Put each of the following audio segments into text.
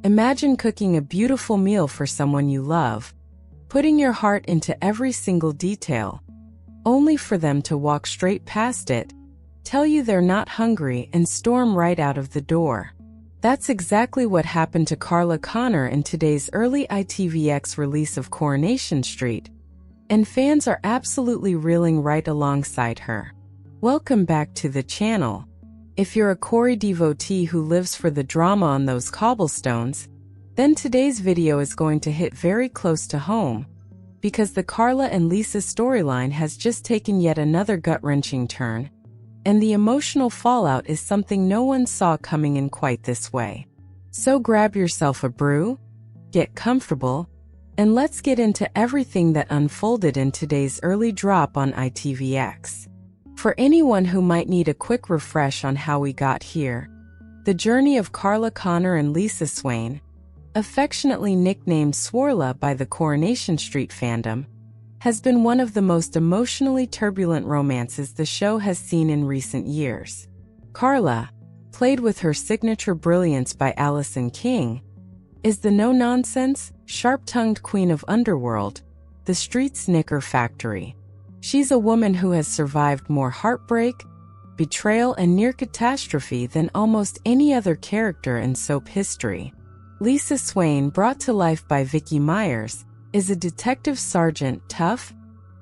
Imagine cooking a beautiful meal for someone you love, putting your heart into every single detail, only for them to walk straight past it, tell you they're not hungry, and storm right out of the door. That's exactly what happened to Carla Connor in today's early ITVX release of Coronation Street, and fans are absolutely reeling right alongside her. Welcome back to the channel. If you're a Corrie devotee who lives for the drama on those cobblestones, then today's video is going to hit very close to home, because the Carla and Lisa storyline has just taken yet another gut-wrenching turn, and the emotional fallout is something no one saw coming in quite this way. So grab yourself a brew, get comfortable, and let's get into everything that unfolded in today's early drop on ITVX. For anyone who might need a quick refresh on how we got here, the journey of Carla Connor and Lisa Swain, affectionately nicknamed Swarla by the Coronation Street fandom, has been one of the most emotionally turbulent romances the show has seen in recent years. Carla, played with her signature brilliance by Allison King, is the no-nonsense, sharp-tongued queen of underworld, the street's knicker factory. She's a woman who has survived more heartbreak, betrayal, and near catastrophe than almost any other character in soap history. Lisa Swain, brought to life by Vicky Myers, is a detective sergeant, tough,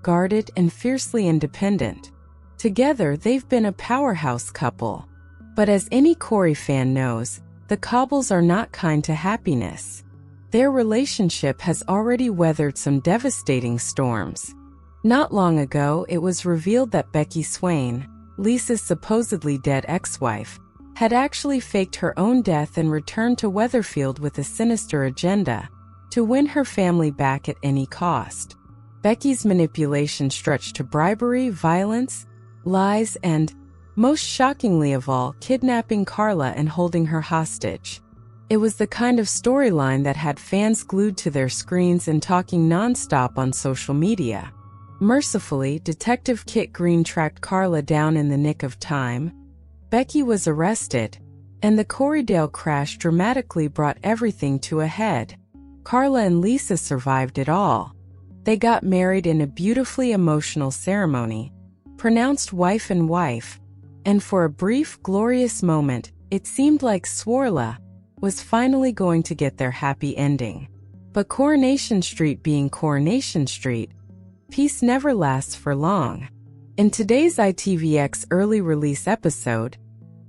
guarded, and fiercely independent. Together, they've been a powerhouse couple. But as any Corrie fan knows, the Cobbles are not kind to happiness. Their relationship has already weathered some devastating storms. Not long ago, it was revealed that Becky Swain, Lisa's supposedly dead ex-wife, had actually faked her own death and returned to Weatherfield with a sinister agenda to win her family back at any cost. Becky's manipulation stretched to bribery, violence, lies, and, most shockingly of all, kidnapping Carla and holding her hostage. It was the kind of storyline that had fans glued to their screens and talking nonstop on social media. Mercifully, Detective Kit Green tracked Carla down in the nick of time. Becky was arrested, and the Corriedale crash dramatically brought everything to a head. Carla and Lisa survived it all. They got married in a beautifully emotional ceremony, pronounced wife and wife, and for a brief, glorious moment, it seemed like Swarla was finally going to get their happy ending. But Coronation Street being Coronation Street, peace never lasts for long. In today's ITVX early release episode,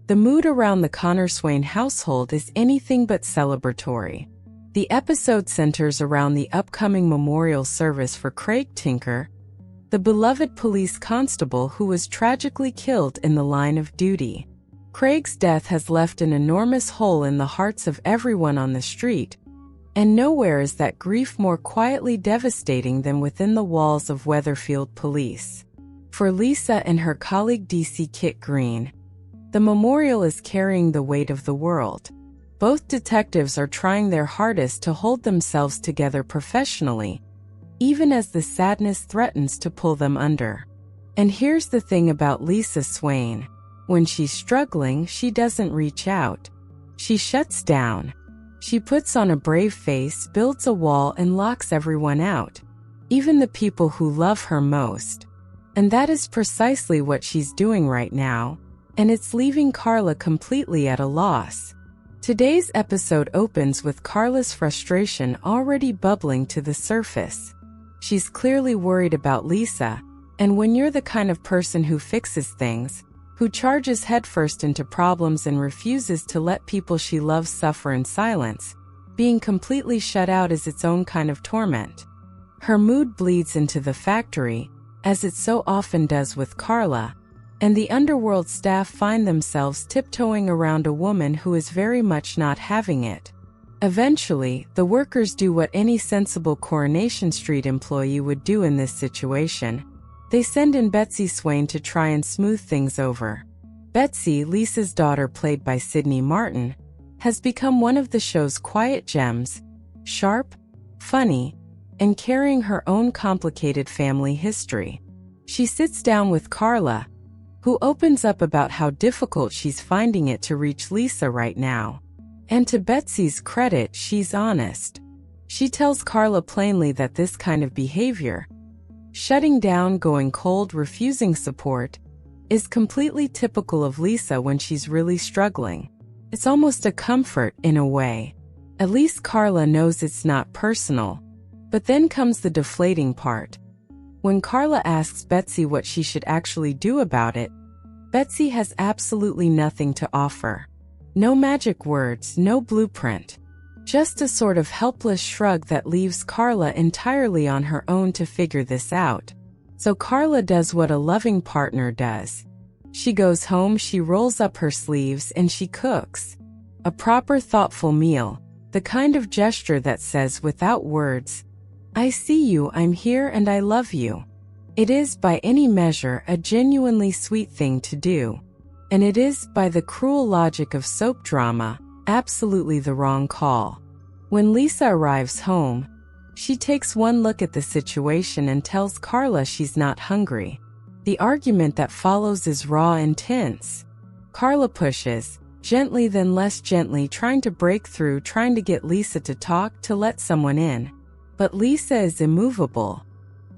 the mood around the Connor Swain household is anything but celebratory. The episode centers around the upcoming memorial service for Craig Tinker, the beloved police constable who was tragically killed in the line of duty. Craig's death has left an enormous hole in the hearts of everyone on the street, and nowhere is that grief more quietly devastating than within the walls of Weatherfield Police. For Lisa and her colleague DC Kit Green, the memorial is carrying the weight of the world. Both detectives are trying their hardest to hold themselves together professionally, even as the sadness threatens to pull them under. And here's the thing about Lisa Swain. When she's struggling, she doesn't reach out. She shuts down. She puts on a brave face, builds a wall, and locks everyone out, even the people who love her most. And that is precisely what she's doing right now, and it's leaving Carla completely at a loss. Today's episode opens with Carla's frustration already bubbling to the surface. She's clearly worried about Lisa, and when you're the kind of person who fixes things, who charges headfirst into problems and refuses to let people she loves suffer in silence, being completely shut out is its own kind of torment. Her mood bleeds into the factory, as it so often does with Carla, and the underworld staff find themselves tiptoeing around a woman who is very much not having it. Eventually, the workers do what any sensible Coronation Street employee would do in this situation. They send in Betsy Swain to try and smooth things over. Betsy, Lisa's daughter played by Sydney Martin, has become one of the show's quiet gems, sharp, funny, and carrying her own complicated family history. She sits down with Carla, who opens up about how difficult she's finding it to reach Lisa right now. And to Betsy's credit, she's honest. She tells Carla plainly that this kind of behavior, shutting down, going cold, refusing support, is completely typical of Lisa when she's really struggling. It's almost a comfort in a way. At least Carla knows it's not personal. But then comes the deflating part. When Carla asks Betsy what she should actually do about it, Betsy has absolutely nothing to offer. No magic words, no blueprint. Just a sort of helpless shrug that leaves Carla entirely on her own to figure this out. So Carla does what a loving partner does. She goes home, she rolls up her sleeves, and she cooks. A proper, thoughtful meal. The kind of gesture that says without words, "I see you, I'm here, and I love you." It is, by any measure, a genuinely sweet thing to do. And it is, by the cruel logic of soap drama, absolutely the wrong call. When Lisa arrives home, she takes one look at the situation and tells Carla she's not hungry. The argument that follows is raw and tense. Carla pushes, gently then less gently, trying to break through, trying to get Lisa to talk, to let someone in. But Lisa is immovable.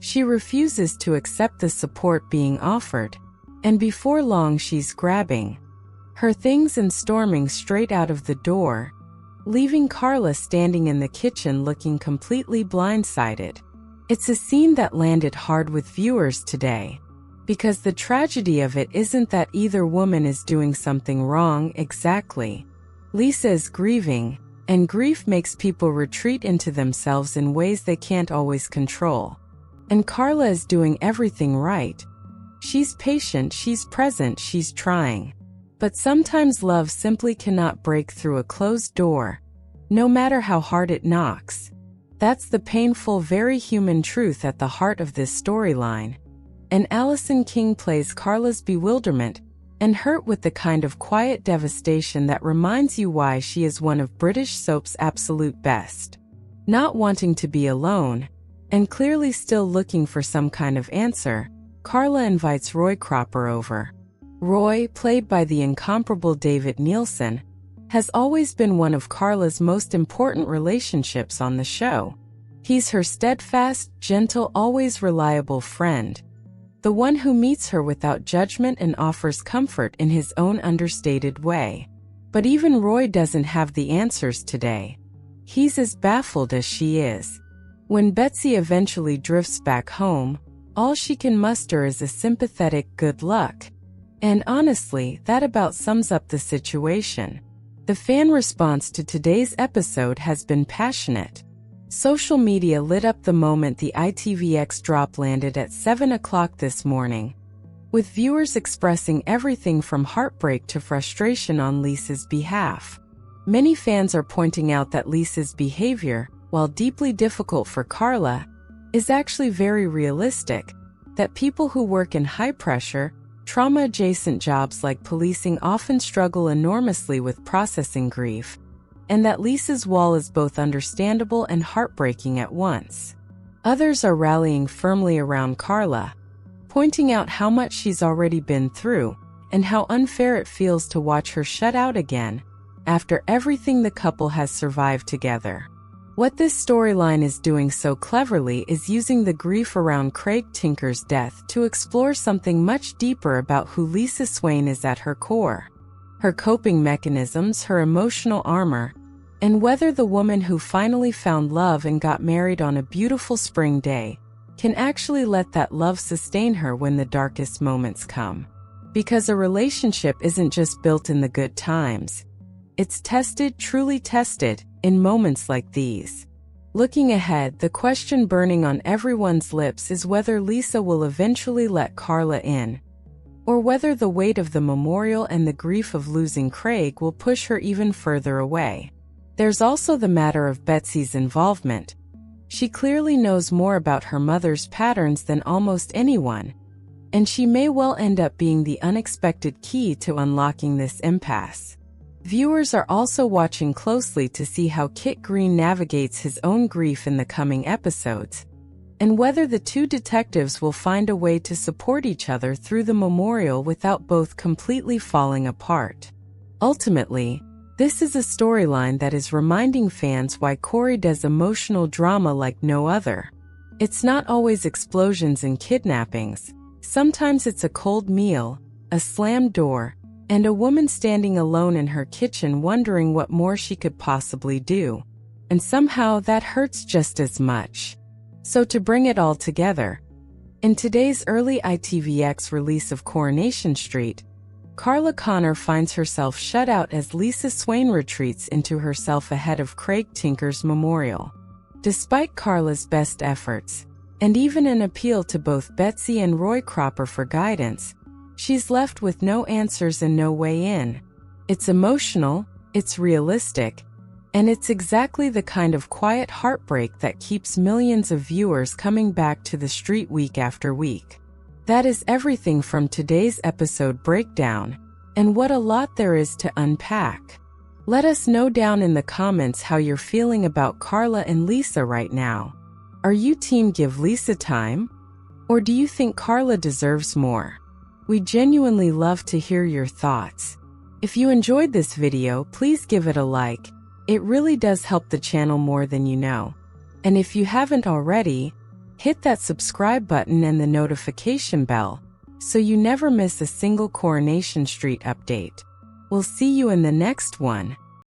She refuses to accept the support being offered. And before long she's grabbing her things and storming straight out of the door, leaving Carla standing in the kitchen looking completely blindsided. It's a scene that landed hard with viewers today, because the tragedy of it isn't that either woman is doing something wrong exactly. Lisa is grieving, and grief makes people retreat into themselves in ways they can't always control. And Carla is doing everything right. She's patient, she's present, she's trying. But sometimes love simply cannot break through a closed door, no matter how hard it knocks. That's the painful, very human truth at the heart of this storyline. And Alison King plays Carla's bewilderment and hurt with the kind of quiet devastation that reminds you why she is one of British soap's absolute best. Not wanting to be alone, and clearly still looking for some kind of answer, Carla invites Roy Cropper over. Roy, played by the incomparable David Nielsen, has always been one of Carla's most important relationships on the show. He's her steadfast, gentle, always reliable friend. The one who meets her without judgment and offers comfort in his own understated way. But even Roy doesn't have the answers today. He's as baffled as she is. When Betsy eventually drifts back home, all she can muster is a sympathetic good luck. And honestly, that about sums up the situation. The fan response to today's episode has been passionate. Social media lit up the moment the ITVX drop landed at 7 o'clock this morning, with viewers expressing everything from heartbreak to frustration on Lisa's behalf. Many fans are pointing out that Lisa's behavior, while deeply difficult for Carla, is actually very realistic, that people who work in high-pressure, trauma-adjacent jobs like policing often struggle enormously with processing grief, and that Lisa's wall is both understandable and heartbreaking at once. Others are rallying firmly around Carla, pointing out how much she's already been through, and how unfair it feels to watch her shut out again, after everything the couple has survived together. What this storyline is doing so cleverly is using the grief around Craig Tinker's death to explore something much deeper about who Lisa Swain is at her core. Her coping mechanisms, her emotional armor, and whether the woman who finally found love and got married on a beautiful spring day can actually let that love sustain her when the darkest moments come. Because a relationship isn't just built in the good times. It's tested, truly tested, in moments like these. Looking ahead, the question burning on everyone's lips is whether Lisa will eventually let Carla in, or whether the weight of the memorial and the grief of losing Craig will push her even further away. There's also the matter of Betsy's involvement. She clearly knows more about her mother's patterns than almost anyone, and she may well end up being the unexpected key to unlocking this impasse. Viewers are also watching closely to see how Kit Green navigates his own grief in the coming episodes, and whether the two detectives will find a way to support each other through the memorial without both completely falling apart. Ultimately, This is a storyline that is reminding fans why Corrie does emotional drama like no other. It's not always explosions and kidnappings. Sometimes it's a cold meal, a slammed door, and a woman standing alone in her kitchen wondering what more she could possibly do. And somehow that hurts just as much. So to bring it all together, in today's early ITVX release of Coronation Street, Carla Connor finds herself shut out as Lisa Swain retreats into herself ahead of Craig Tinker's memorial. Despite Carla's best efforts, and even an appeal to both Betsy and Roy Cropper for guidance, she's left with no answers and no way in. It's emotional, it's realistic, and it's exactly the kind of quiet heartbreak that keeps millions of viewers coming back to the street week after week. That is everything from today's episode breakdown, and what a lot there is to unpack. Let us know down in the comments how you're feeling about Carla and Lisa right now. Are you team give Lisa time? Or do you think Carla deserves more? We genuinely love to hear your thoughts. If you enjoyed this video, please give it a like. It really does help the channel more than you know. And if you haven't already, hit that subscribe button and the notification bell so you never miss a single Coronation Street update. We'll see you in the next one.